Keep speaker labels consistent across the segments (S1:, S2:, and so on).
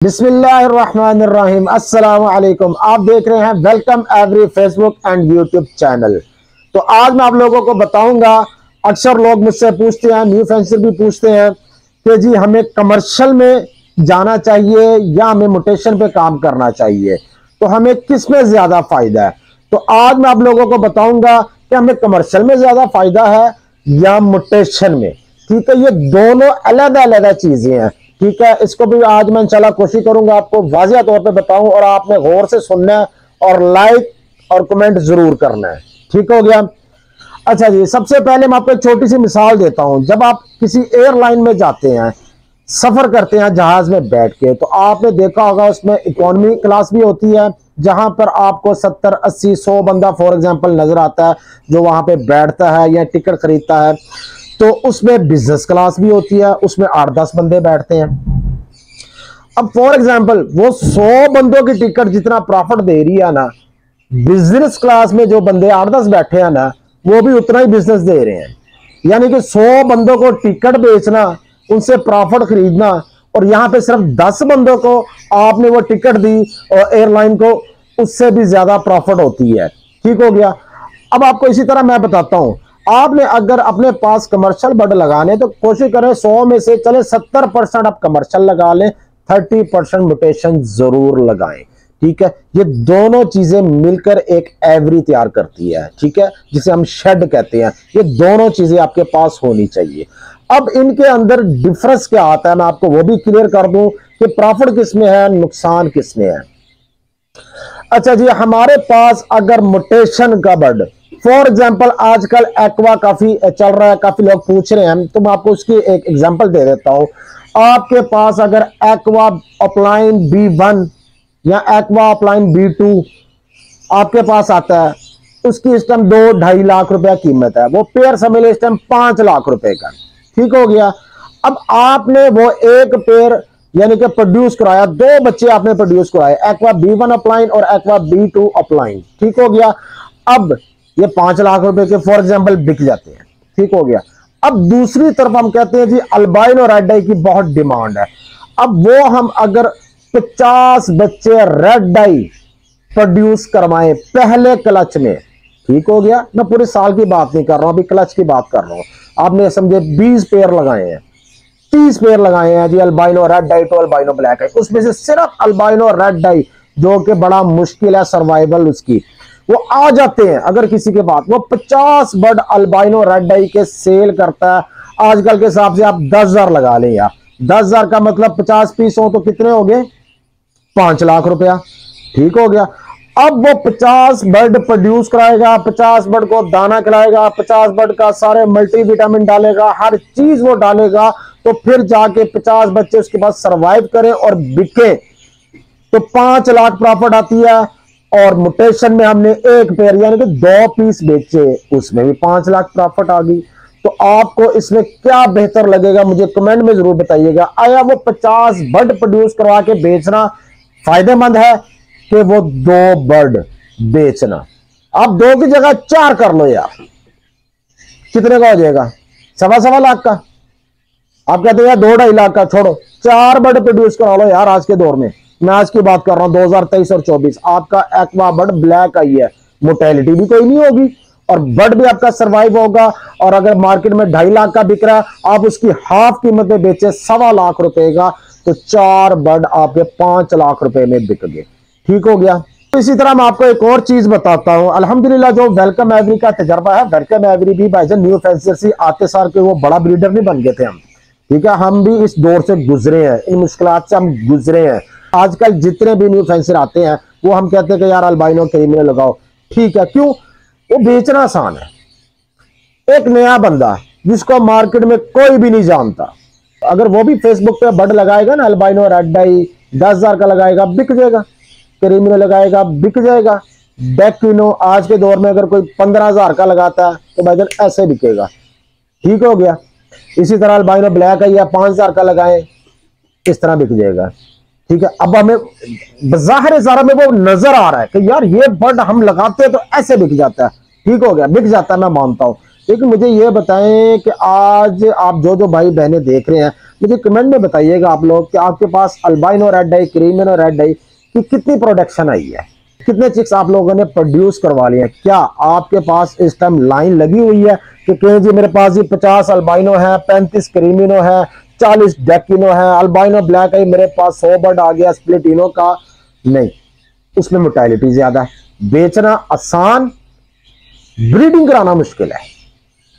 S1: बिस्मिल्लाहिर्रहमानिर्रहीम। अस्सलाम वालेकुम। आप देख रहे हैं welcome every Facebook and YouTube channel. तो आज मैं आप लोगों को बताऊंगा, अक्सर लोग मुझसे पूछते हैं, न्यू फेंसर भी पूछते हैं कि जी हमें कमर्शियल में जाना चाहिए या हमें मोटेशन पे काम करना चाहिए, तो हमें किस में ज्यादा फायदा है। तो आज मैं आप लोगों को बताऊंगा कि हमें कमर्शियल में ज्यादा फायदा है या मोटेशन में। ठीक है, ये दोनों अलग अलग चीजें हैं। ठीक है, इसको भी आज मैं इंशाल्लाह कोशिश करूंगा आपको वाजिया तौर पे बताऊं, और आपने गौर से सुनना है और लाइक और कमेंट जरूर करना है। ठीक हो गया। अच्छा जी, सबसे पहले मैं आपको एक छोटी सी मिसाल देता हूं। जब आप किसी एयरलाइन में जाते हैं, सफर करते हैं जहाज में बैठ के, तो आपने देखा होगा उसमें इकोनॉमी क्लास भी होती है, जहां पर आपको 70, 80, 100 बंदा फॉर एग्जांपल नजर आता है जो वहां पे बैठता है या टिकट खरीदता है। तो उसमें बिजनेस क्लास भी होती है, उसमें 8-10 बंदे बैठते हैं। अब फॉर एग्जांपल वो 100 बंदों की टिकट जितना प्रॉफिट दे रही है ना, बिजनेस क्लास में जो बंदे 8-10 बैठे हैं ना, वो भी उतना ही बिजनेस दे रहे हैं। यानी कि 100 बंदों को टिकट बेचना, उनसे प्रॉफिट खरीदना, और यहां पे सिर्फ 10 बंदों को आपने वो टिकट दी और एयरलाइन को उससे भी ज्यादा प्रॉफिट होती है। ठीक हो गया। अब आपको इसी तरह मैं बताता हूं, आपने अगर अपने पास कमर्शियल बर्ड लगाने तो कोशिश करें 100 में से चले 70% आप कमर्शियल लगा लें, 30% म्यूटेशन जरूर लगाएं। ठीक है, ये दोनों चीजें मिलकर एक एवरी तैयार करती है। ठीक है, जिसे हम शेड कहते हैं। ये दोनों चीजें आपके पास होनी चाहिए। अब इनके अंदर डिफरेंस क्या आता है, मैं आपको वो भी क्लियर कर दूं कि प्रॉफिट किसमें है, नुकसान किसमें है। अच्छा जी, हमारे पास अगर म्यूटेशन का बर्ड, फॉर एग्जाम्पल आजकल एक्वा काफी चल रहा है, काफी लोग पूछ रहे हैं, तो मैं आपको उसकी एक एग्जांपल दे देता हूं। आपके पास अगर एक्वा अपलाइन B1 या एक्वा अपलाइन B2 आपके पास आता है, उसकी इस टाइम 2-2.5 लाख रुपया कीमत है। वो पेयर समझ लो इस टाइम 5 लाख रुपए का। ठीक हो गया। अब आपने वो एक पेयर यानी कि प्रोड्यूस कराया, 2 बच्चे आपने प्रोड्यूस कराए, एक्वा B1 अपलाइन और एक्वा B2 अपलाइन। ठीक हो गया। अब ये 5 लाख रुपए के फॉर एग्जांपल बिक जाते हैं। ठीक हो गया। अब दूसरी तरफ हम कहते हैं जी अल्बाइनो रेड आई की बहुत डिमांड है। अब वो हम अगर 50 बच्चे रेड आई प्रोड्यूस करवाएं पहले क्लच में, ठीक हो गया। मैं पूरे साल की बात नहीं कर रहा हूं, अभी क्लच की बात कर रहा हूं। आपने समझे 20 पेयर लगाए हैं, 30 पेयर लगाए हैं जी अल्बाइनो रेड आई तो अल्बाइनो ब्लैक आई, उसमें से सिर्फ अल्बाइनो रेड आई जो कि बड़ा मुश्किल है सर्वाइवल उसकी, वो आ जाते हैं। अगर किसी के पास वो 50 बर्ड अल्बाइनो रेड आई के सेल करता है, आजकल के हिसाब से आप 10,000 लगा लें यार। 10,000 का मतलब 50 पीस हो तो कितने हो गए, 5 लाख रुपया। ठीक हो गया। अब वो 50 बर्ड प्रोड्यूस कराएगा, 50 बर्ड को दाना खिलाएगा, 50 बर्ड का सारे मल्टीविटामिन डालेगा, हर चीज वो डालेगा, तो फिर जाके 50 बच्चे उसके पास सरवाइव करें और बिके तो 5 लाख प्रॉफिट आती है। और म्यूटेशन में हमने एक पेयर यानी कि 2 पीस बेचे, उसमें भी 5 लाख प्रॉफिट आ गई। तो आपको इसमें क्या बेहतर लगेगा, मुझे कमेंट में जरूर बताइएगा। आया वो 50 बर्ड प्रोड्यूस करवा के बेचना फायदेमंद है कि वो 2 बर्ड बेचना? आप 2 की जगह 4 कर लो यार, कितने का हो जाएगा, 1.25 लाख का। आप कहते हैं 2-2.5 लाख का छोड़ो, 4 बर्ड प्रोड्यूस करा लो यार। आज के दौर में मैं आज की बात कर रहा हूं 2023 और 24, आपका एक्वा बर्ड ब्लैक आई है, मोर्टेलिटी भी कोई नहीं होगी और बर्ड भी आपका सरवाइव होगा। और अगर मार्केट में 2.5 लाख का बिक रहा है, आप उसकी हाफ कीमत में बेचे 1.25 लाख रुपए का, तो 4 बर्ड आपके 5 लाख रुपए में बिक गए। ठीक हो गया। तो इसी तरह मैं आपको एक और चीज बताता हूं। अल्हम्दुलिल्लाह जो वेलकम एवरी का तजर्बा है, वेलकम एवरी भी भाईजान न्यू फेंसर से आते साल के वो बड़ा ब्रीडर नहीं बन गए थे हम। ठीक है, हम भी इस दौर से गुजरे हैं, इन मुश्किलात से हम गुजरे हैं। आजकल जितने भी न्यू फेंसर आते हैं वो हम कहते हैं कि यार अल्बाइनो क्रीमिनल लगाओ। ठीक है, क्यों? वो बेचना आसान है। एक नया बंदा जिसको मार्केट में कोई भी नहीं जानता, अगर वो भी फेसबुक पे बर्ड लगाएगा ना, अल्बाइनो रेड आई 10,000 का लगाएगा, बिक जाएगा। क्रीमिनल लगाएगा, बिक जाएगा। डेक्विनो आज के दौर में अगर कोई 15,000 का लगाता है तो भाईजान ऐसे बिकेगा। ठीक हो गया। इसी तरह अल्बाइनो ब्लैक है या 5,000 का लगाए, इस तरह बिक जाएगा। ठीक है। अब हमें बज़ाहिर सारा में वो नजर आ रहा है कि यार ये बर्ड हम लगाते हैं तो ऐसे बिक जाता है। ठीक हो गया, बिक जाता है, मैं मानता हूं। लेकिन मुझे ये बताएं कि आज आप जो भाई बहनें देख रहे हैं, मुझे कमेंट में बताइएगा आप लोग कि आपके पास अल्बाइनो रेड आई, क्रीमिनो रेड आई की कितनी प्रोडक्शन आई है, कितने चिक्स आप लोगों ने प्रोड्यूस करवा लिए हैं। क्या आपके पास इस टाइम लाइन लगी हुई है कि कहीं जी मेरे पास ये 50 अल्बाइनो है, 35 क्रीमिनो है, 40 डेकिनो है, अल्बाइनो ब्लैक आई मेरे पास 100 बर्ड आ गया स्प्लिटिनो का? नहीं, उसमें मोर्टेलिटी ज्यादा है, बेचना आसान, ब्रीडिंग कराना मुश्किल है।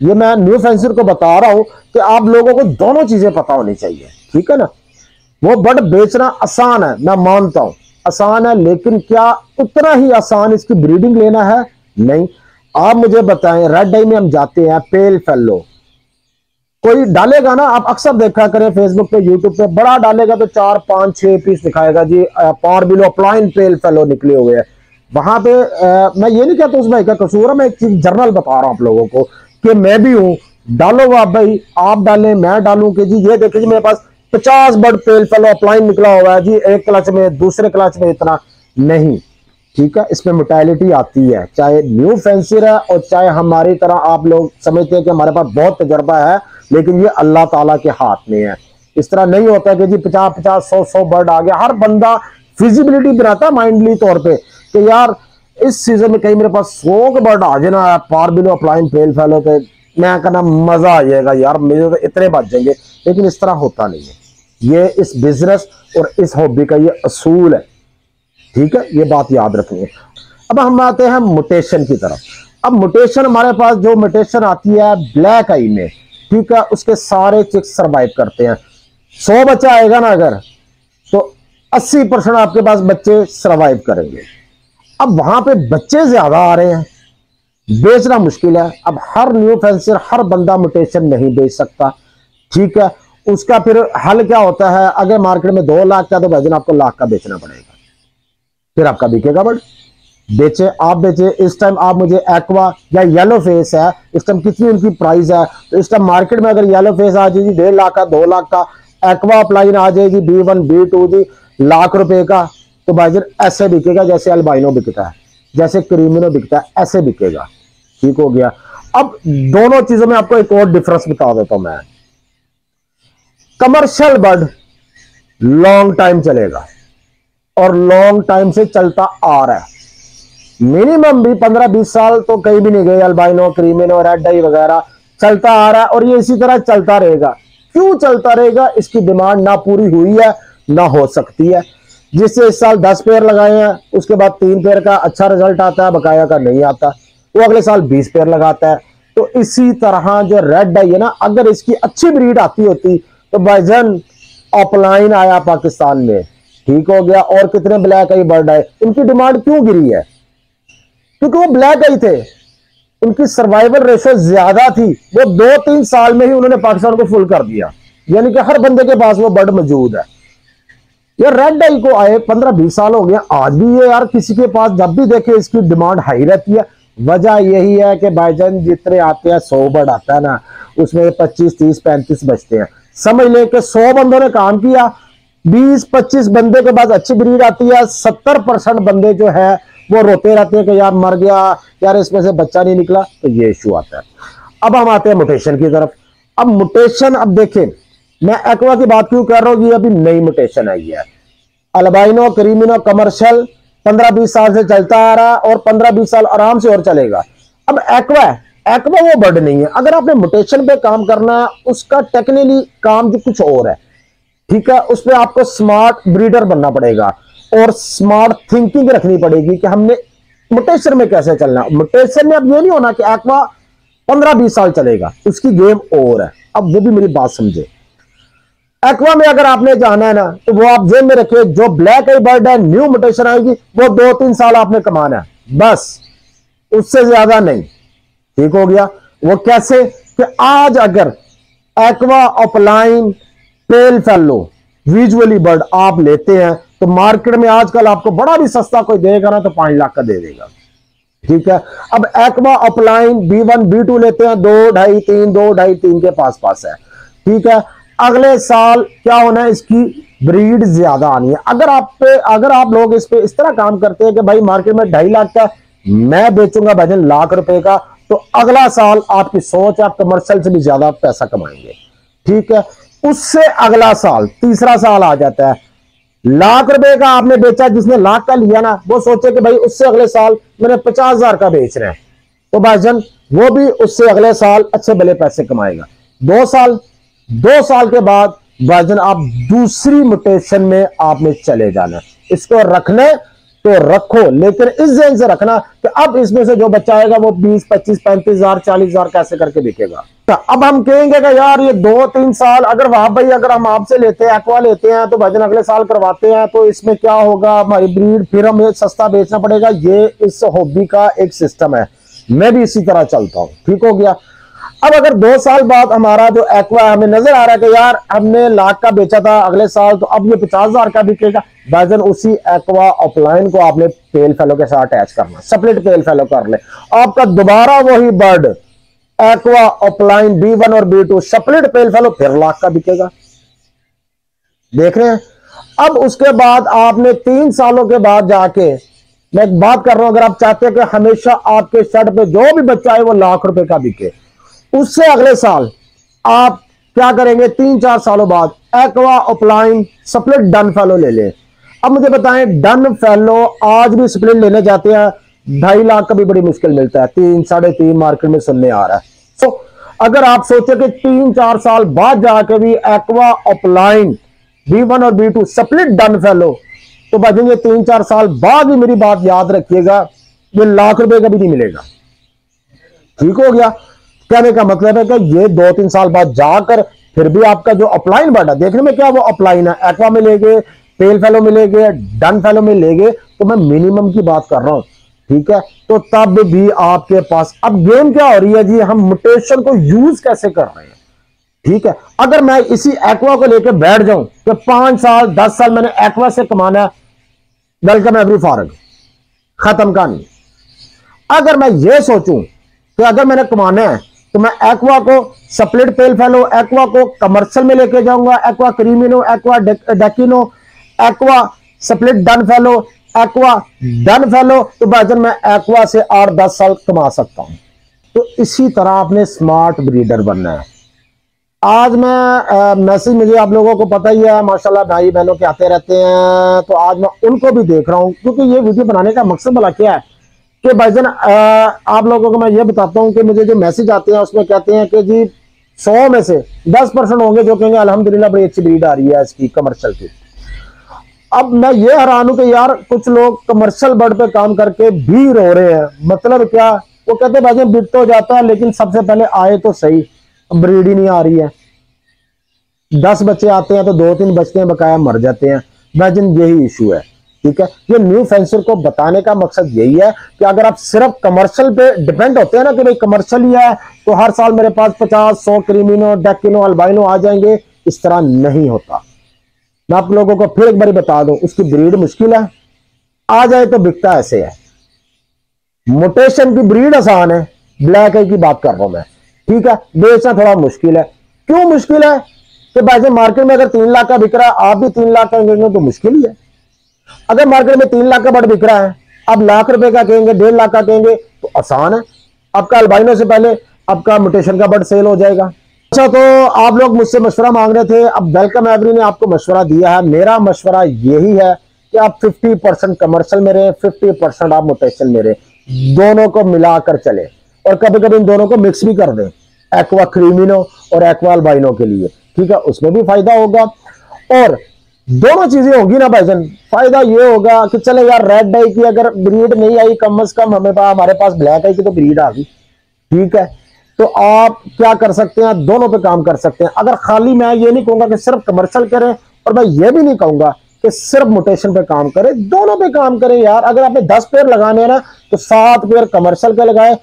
S1: ये मैं न्यू फैंसर को बता रहा हूं कि आप लोगों को दोनों चीजें पता होनी चाहिए, ठीक है ना। वो बर्ड बेचना आसान है, मैं मानता हूं आसान है, लेकिन क्या उतना ही आसान इसकी ब्रीडिंग लेना है? नहीं। आप मुझे बताएं, रेड आई में हम जाते हैं, पेल फेलो कोई डालेगा ना, आप अक्सर देखा करें फेसबुक पे, यूट्यूब पे, बड़ा डालेगा तो 4 5 6 पीस दिखाएगा जी, पारबिलो प्लाइन पेल फेलो निकले हुए हैं वहां पे। मैं ये नहीं कहता उस भाई का कसूर है, मैं एक चीज जर्नल बता रहा हूं आप लोगों को कि मैं भी हूं, डालो आप भाई, आप डालें, मैं डालूं कि जी ये देखिए जी मेरे पास 50 बर्ड पेल फेलो अपलाइन निकला हुआ है जी, एक क्लच में, दूसरे क्लच में इतना नहीं, ठीक है। इसमें मोर्टेलिटी आती है, चाहे न्यू फैंसर है और चाहे हमारी तरह आप लोग समझते हैं कि हमारे पास बहुत तजर्बा है, लेकिन ये अल्लाह ताला के हाथ में है। इस तरह नहीं होता कि जी 50-50 100-100 बर्ड आ गया। हर बंदा फिजिबिलिटी बनाता माइंडली तौर पे कि यार इस सीजन में कहीं मेरे पास 100 के बर्ड आ जाए ना पारबिलो अपलाइन पेल फेलो पे, मैं कहना मजा आ जाएगा यार, मेरे तो इतने बच जाएंगे। लेकिन इस तरह होता नहीं है, ये इस बिजनेस और इस हॉबी का ये असूल है, ठीक है, ये बात याद रखनी है। अब हम आते हैं म्यूटेशन की तरफ। अब म्यूटेशन, हमारे पास जो म्यूटेशन आती है ब्लैक आई में, ठीक है, उसके सारे चिक्स सर्वाइव करते हैं। 100 बच्चा आएगा ना अगर, तो 80% आपके पास बच्चे सर्वाइव करेंगे। अब वहां पे बच्चे ज्यादा आ रहे हैं, बेचना मुश्किल है। अब हर न्यू फैंसर, हर बंदा म्यूटेशन नहीं बेच सकता, ठीक है। उसका फिर हल क्या होता है, अगर मार्केट में 2 लाख का, तो भाईजान आपको लाख का बेचना पड़ेगा, फिर आपका बिकेगा बर्ड। बेचे आप बेचे। इस टाइम आप मुझे एक्वा या येलो फेस है, इस टाइम कितनी उनकी प्राइस है, तो इस टाइम मार्केट में अगर येलो फेस आ जाएगी 1.5 लाख का, 2 लाख का, एक्वा अपलाइन आ जाएगी B1 B2 जी लाख रुपए का, तो भाईजान ऐसे बिकेगा जैसे अल्बाइनो बिकता है, जैसे क्रीमिनो बिकता है, ऐसे बिकेगा, ठीक हो गया। अब दोनों चीजों में आपको एक और डिफरेंस बता देता हूं मैं। कमर्शियल बर्ड लॉन्ग टाइम चलेगा और लॉन्ग टाइम से चलता आ रहा है, मिनिमम भी 15-20 साल तो कहीं भी नहीं गए। अल्बाइनो, क्रीमिनो, रेड आई वगैरह चलता आ रहा है और ये इसी तरह चलता रहेगा। क्यों चलता रहेगा? इसकी डिमांड ना पूरी हुई है, ना हो सकती है। जिससे इस साल 10 पेयर लगाए हैं, उसके बाद 3 पेयर का अच्छा रिजल्ट आता है, बकाया का नहीं आता, वो अगले साल 20 पेयर लगाता है। तो इसी तरह जो रेड आई है ना, अगर इसकी अच्छी ब्रीड आती होती तो भाईजान अपलाइन आया पाकिस्तान में, ठीक हो गया। और कितने ब्लैक आई बर्ड आए, इनकी डिमांड क्यों गिरी है? क्योंकि वो ब्लैक आई थे, उनकी सर्वाइवल रेशो ज्यादा थी, वो 2-3 साल में ही उन्होंने पाकिस्तान को फुल कर दिया, यानी कि हर बंदे के पास वो बर्ड मौजूद है। ये रेड आई को आए 15-20 साल हो गया, आज भी ये यार किसी के पास जब भी देखे इसकी डिमांड हाई रहती है। वजह यही है कि भाईजान जितने आते हैं 100 बर्ड आता है ना, उसमें 25 30 35 बचते हैं। समझ ले कि 100 बंदों ने काम किया, 20-25 बंदे के बाद अच्छी ब्रीड आती है, 70% बंदे जो है वो रोते रहते हैं कि यार मर गया, यार इसमें से बच्चा नहीं निकला, तो ये इशू आता है। अब हम आते हैं म्यूटेशन की तरफ। अब म्यूटेशन, अब देखें मैं एक्वा की बात क्यों कर रहा हूं, ये अभी नई म्यूटेशन आई है। अल्बाइनो, क्रीमिनो कमर्शियल 15-20 साल से चलता आ रहा है और 15-20 साल आराम से और चलेगा। अब एक्वा है, एक्वा वो बर्ड नहीं है। अगर आपने म्यूटेशन पे काम करना है, उसका टेक्निकली काम जो कुछ और है, ठीक है, उसमें आपको स्मार्ट ब्रीडर बनना पड़ेगा और स्मार्ट थिंकिंग रखनी पड़ेगी कि हमने म्यूटेशन में कैसे चलना। म्यूटेशन में अब ये नहीं होना कि एक्वा 15-20 साल चलेगा, उसकी गेम और है। अब वो भी मेरी बात समझे, एक्वा में अगर आपने जाना है ना, तो वो आप जेब में रखिए, जो ब्लैक आई बर्ड है न्यू म्यूटेशन आएगी, वो 2-3 साल आपने कमाना है बस, उससे ज्यादा नहीं, ठीक हो गया। वो कैसे कि आज अगर एक्वा अपलाइन पेल फेलो विजुअली बर्ड आप लेते हैं, तो मार्केट में आजकल आपको बड़ा भी सस्ता कोई देगा ना, तो 5 लाख का दे देगा, ठीक है। अब एक्वा अपलाइन B1 B2 लेते हैं, 2-2.5-3 के पास है, ठीक है। अगले साल क्या होना है, इसकी ब्रीड ज्यादा आनी है। अगर आप लोग इस पे इस तरह काम करते हैं कि भाई मार्केट में 2.5 लाख का मैं बेचूंगा भाईजान लाख रुपए का, तो अगला साल आपकी सोच है आप कमर्शियल से भी ज्यादा पैसा कमाएंगे। ठीक है, उससे अगला साल तीसरा साल आ जाता है, लाख रुपए का आपने बेचा, जिसने लाख का लिया ना वो सोचे कि भाई उससे अगले साल मैंने 50,000 का बेच रहे हैं, तो भाईजान वो भी उससे अगले साल अच्छे भले पैसे कमाएगा। 2 साल के बाद भाईजान आप दूसरी म्यूटेशन में आपने चले जाना। इसको रखने तो रखो, लेकिन इस जहन से रखना कि अब इसमें से जो बच्चा आएगा वो 20, 25, 35,000, 40,000 कैसे करके बिकेगा। तो अब हम कहेंगे कि यार ये 2-3 साल अगर वहां भाई अगर हम आपसे लेते हैं, एक्वा लेते हैं, तो भाईजान अगले साल करवाते हैं, तो इसमें क्या होगा, हमारी ब्रीड फिर हमें सस्ता बेचना पड़ेगा। ये इस हॉबी का एक सिस्टम है, मैं भी इसी तरह चलता हूं। ठीक हो गया। अब अगर 2 साल बाद हमारा जो एक्वा हमें नजर आ रहा है कि यार हमने लाख का बेचा था अगले साल, तो अब ये 50,000 का बिकेगा, भाईजान उसी एक्वा अपलाइन को आपने पेल फेलो के साथ अटैच करना, स्प्लिट पेल फेलो कर ले, आपका दोबारा वही बर्ड एक्वा अपलाइन B1 और B2 स्प्लिट पेल फेलो फिर लाख का बिकेगा। देख रहे हैं। अब उसके बाद आपने 3 सालों के बाद जाके, मैं एक बात कर रहा हूं, अगर आप चाहते हैं कि हमेशा आपके शर्ट पे जो भी बच्चा है वो लाख रुपए का बिके, उससे अगले साल आप क्या करेंगे, 3-4 सालों बाद aqua upline split done fellow ले ले। अब मुझे बताएं, डन फेलो आज भी स्प्लिट लेने जाते हैं 2.5 लाख का भी बड़ी मुश्किल मिलता है, 3, 3.5 मार्केट में सुनने आ रहा है। तो अगर आप सोचे कि 3-4 साल बाद जाके भी एक्वा अपलाइन B1 और B2 स्प्लिट डन फेलो, तो बचेंगे 3-4 साल बाद भी मेरी बात याद रखिएगा, ये लाख रुपए का भी नहीं मिलेगा। ठीक हो गया। कहने का मतलब है कि ये 2-3 साल बाद जाकर फिर भी आपका जो अपलाइन बर्ड है, देखने में क्या वो अपलाइन है, एक्वा में ले गए, पेल फेलो में ले गए, डन फेलो में ले गए, तो मैं मिनिमम की बात कर रहा हूं। ठीक है, तो तब भी आपके पास अब गेम क्या हो रही है जी, हम म्यूटेशन को यूज कैसे कर रहे हैं। ठीक है, अगर मैं इसी एक्वा को लेकर बैठ जाऊं कि 5 साल 10 साल मैंने एक्वा से कमाना है, वेलकम एवरी फॉरग, खत्म कहानी। अगर मैं ये सोचूं कि अगर मैंने कमाना है तो मैं एक्वा को स्प्लिट पेल फेलो, एक्वा को कमर्शियल में लेके जाऊंगा, एक्वा क्रीमिनो, एक्वा डेकिनो, aqua split done fellow, aqua done fellow, तो भाईजान मैं एक्वा से 8-10 साल कमा सकता हूं। तो इसी तरह आपने स्मार्ट ब्रीडर बनना है। आज मैं मैसेज मुझे आप लोगों को पता ही है, माशाल्लाह भाई बहनों के आते रहते हैं, तो आज मैं उनको भी देख रहा हूं, क्योंकि ये वीडियो बनाने का मकसद भला क्या है कि भाईजान आप लोगों को मैं ये बताता हूं कि मुझे जो मैसेज आते हैं उसमें कहते हैं कि जी 100 में से 10% होंगे जो कहेंगे अल्हम्दुलिल्लाह बड़ी अच्छी ब्रीड आ रही है इसकी कमर्शियल की। अब मैं ये हैरान हूं कि यार कुछ लोग कमर्शियल बर्ड पे काम करके भी रो रहे हैं। मतलब क्या, वो कहते हैं भाईजान बिक तो जाता है लेकिन सबसे पहले आए तो सही, ब्रीड ही नहीं आ रही है। 10 बच्चे आते हैं तो 2-3 बचते हैं, बकाया मर जाते हैं। भाईजान यही इशू है। ठीक है, ये न्यू फेंसर को बताने का मकसद यही है कि अगर आप सिर्फ कमर्शियल पे डिपेंड होते हैं ना कि भाई कमर्शियल ही है तो हर साल मेरे पास 50-100 क्रीमिनो, डेकिनो, अल्बाइनो आ जाएंगे, इस तरह नहीं होता। मैं आप लोगों को फिर एक बार बता दूं, उसकी ब्रीड मुश्किल है, आ जाए तो बिकता ऐसे है। म्यूटेशन की ब्रीड आसान है, ब्लैक आई की बात कर रहा हूं मैं। ठीक है, बेचना थोड़ा मुश्किल है। क्यों मुश्किल है कि भाई मार्केट में अगर 3 लाख का बिक रहा है, आप भी 3 लाख का कहेंगे तो मुश्किल ही है। अगर मार्केट में 3 लाख का बर्ड बिक रहा है, अब लाख रुपए का कहेंगे, 1.5 लाख का कहेंगे, तो आसान है। आपका अल्बाइनो से पहले आपका म्यूटेशन का बर्ड सेल हो जाएगा। अच्छा, तो आप लोग मुझसे मशवरा मांग रहे थे, अब वेलकम एवरी ने आपको मशवरा दिया है। मेरा मशवरा यही है कि आप 50% कमर्शियल में रहे, 50% आप म्यूटेशन में रहे, दोनों को मिलाकर चले, और कभी कभी इन दोनों को मिक्स भी कर दें, एक्वा क्रीमिनो और एक्वा अल्बाइनो के लिए। ठीक है, उसमें भी फायदा होगा, और दोनों चीजें होंगी ना भाईजान। फायदा ये होगा कि चले यार रेड आई की अगर ब्रीड नहीं आई, कम से कम हमारे पास ब्लैक आई की तो ब्रीड आ गई। ठीक है, तो आप क्या कर सकते हैं, दोनों पे काम कर सकते हैं। अगर खाली मैं ये नहीं कहूंगा कि सिर्फ कमर्शियल करें, और मैं ये भी नहीं कहूंगा कि सिर्फ म्यूटेशन पे काम करें, दोनों पे काम करें यार। अगर आपने 10 पेयर लगाने हैं ना, तो 7 पेयर कमर्शियल के लगाए,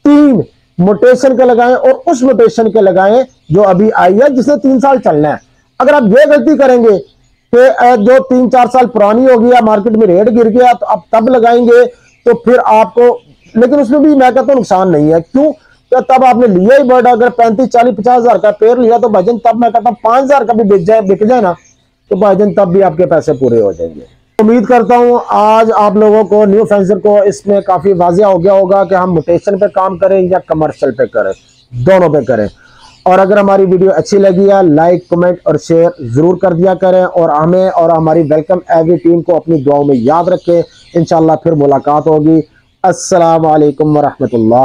S1: 3 म्यूटेशन के लगाएं, और उस म्यूटेशन के लगाएं जो अभी आई है, जिसने 3 साल चलना है। अगर आप ये गलती करेंगे कि जो 3-4 साल पुरानी होगी या मार्केट में रेट गिर गया तो आप तब लगाएंगे, तो फिर आपको, लेकिन उसमें भी मैं कहता हूं नुकसान नहीं है। क्यों? तो तब आपने लिया ही बर्ड, अगर 35, 40, 50 हजार का पेयर लिया, तो भाईजान तब मैं कहता हूं 5,000 का भी बिक जाए ना, तो भाईजान तब भी आपके पैसे पूरे हो जाएंगे। उम्मीद करता हूं आज आप लोगों को न्यू फेंसर को इसमें काफी वाजिया हो गया होगा कि हम म्यूटेशन पे काम करें या कमर्शियल पे करें, दोनों पे करें। और अगर हमारी वीडियो अच्छी लगी है, लाइक कमेंट और शेयर जरूर कर दिया करें और हमें और हमारी वेलकम एवरी टीम को अपनी दुआओं में याद रखें। इंशाल्लाह फिर मुलाकात होगी। अस्सलाम वालेकुम वरहमतुल्लाह।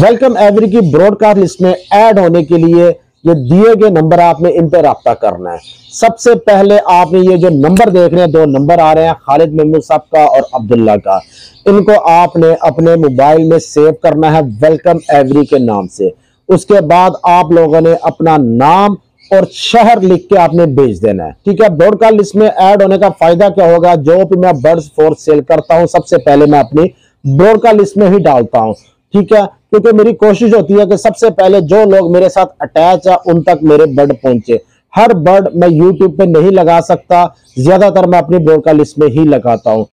S1: वेलकम एवरी की ब्रॉडकास्ट लिस्ट में ऐड होने के लिए ये दिए गए नंबर आपने इन पर रब्ता करना है। सबसे पहले आपने ये जो नंबर देख रहे हैं, दो नंबर आ रहे हैं खालिद महमूद साहब का और अब्दुल्ला का, इनको आपने अपने मोबाइल में सेव करना है वेलकम एवरी के नाम से। उसके बाद आप लोगों ने अपना नाम और शहर लिख के आपने भेज देना है, ठीक है। ब्रॉडकास्ट लिस्ट में ऐड होने का फायदा क्या होगा, जो भी मैं बर्ड्स फॉर सेल करता हूं सबसे पहले मैं अपनी ब्रॉडकास्ट लिस्ट में ही डालता हूं, ठीक है। क्योंकि मेरी कोशिश होती है कि सबसे पहले जो लोग मेरे साथ अटैच है उन तक मेरे बर्ड पहुंचे। हर बर्ड मैं यूट्यूब पे नहीं लगा सकता, ज्यादातर मैं अपनी ब्रॉडकास्ट लिस्ट में ही लगाता हूं।